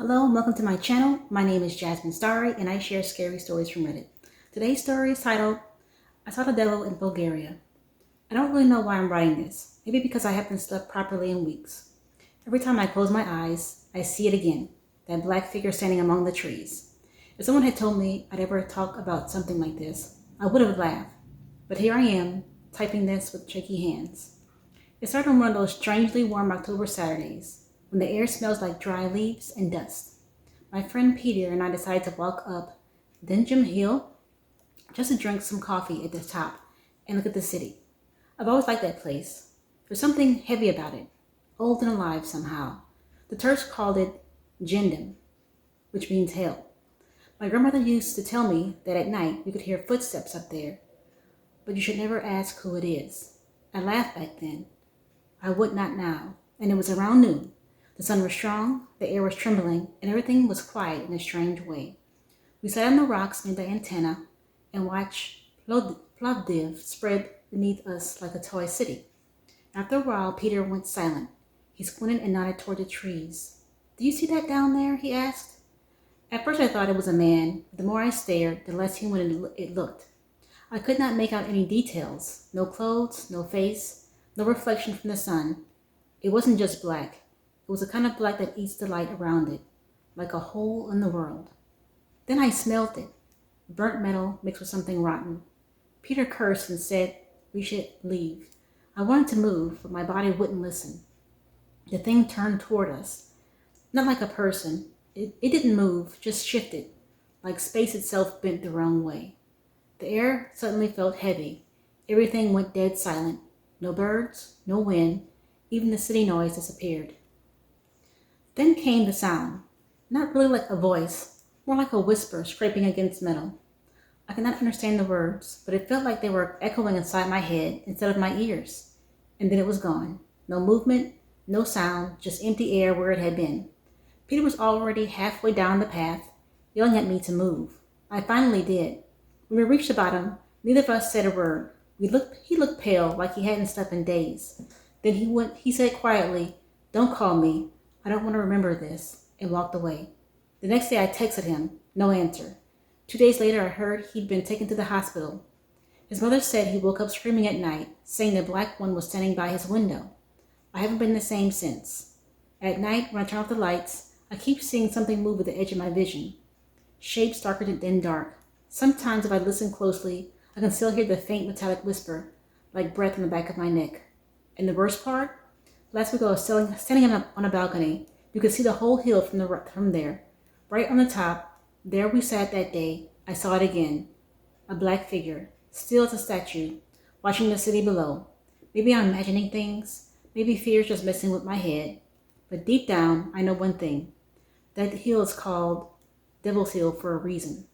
Hello and welcome to my channel. My name is Jasmine Starry and I share scary stories from Reddit. Today's story is titled, I Saw the Devil in Bulgaria. I don't really know why I'm writing this. Maybe because I haven't slept properly in weeks. Every time I close my eyes, I see it again. That black figure standing among the trees. If someone had told me I'd ever talk about something like this, I would have laughed. But here I am, typing this with shaky hands. It started on one of those strangely warm October Saturdays, when the air smells like dry leaves and dust. My friend Peter and I decided to walk up Denham Hill just to drink some coffee at the top and look at the city. I've always liked that place. There's something heavy about it, old and alive somehow. The Turks called it Jindem, which means hell. My grandmother used to tell me that at night we could hear footsteps up there, but you should never ask who it is. I laughed back then. I would not now, and it was around noon. The sun was strong, the air was trembling, and everything was quiet in a strange way. We sat on the rocks near the antenna and watched Plovdiv spread beneath us like a toy city. After a while, Peter went silent. He squinted and nodded toward the trees. Do you see that down there? He asked. At first I thought it was a man, but the more I stared, the less human it looked. I could not make out any details. No clothes, no face, no reflection from the sun. It wasn't just black. It was a kind of black that eats the light around it, like a hole in the world. Then I smelled it. Burnt metal mixed with something rotten. Peter cursed and said we should leave. I wanted to move, but my body wouldn't listen. The thing turned toward us. Not like a person. It didn't move, just shifted, like space itself bent the wrong way. The air suddenly felt heavy. Everything went dead silent. No birds, no wind, even the city noise disappeared. Then came the sound, not really like a voice, more like a whisper scraping against metal. I could not understand the words, but it felt like they were echoing inside my head instead of my ears. And then it was gone. No movement, no sound, just empty air where it had been. Peter was already halfway down the path, yelling at me to move. I finally did. When we reached the bottom, neither of us said a word. He looked pale, like he hadn't slept in days. Then he said quietly, "Don't call me. I don't want to remember this," and walked away. The next day I texted him, no answer. 2 days later I heard he'd been taken to the hospital. His mother said he woke up screaming at night, saying the black one was standing by his window. I haven't been the same since. At night, when I turn off the lights, I keep seeing something move at the edge of my vision. Shapes darker than dark. Sometimes if I listen closely, I can still hear the faint metallic whisper, like breath in the back of my neck. And the worst part? Last week I was standing on a balcony. You could see the whole hill from there. Right on the top, there we sat that day. I saw it again. A black figure, still as a statue, watching the city below. Maybe I'm imagining things. Maybe fear's just messing with my head. But deep down, I know one thing. That hill is called Devil's Hill for a reason.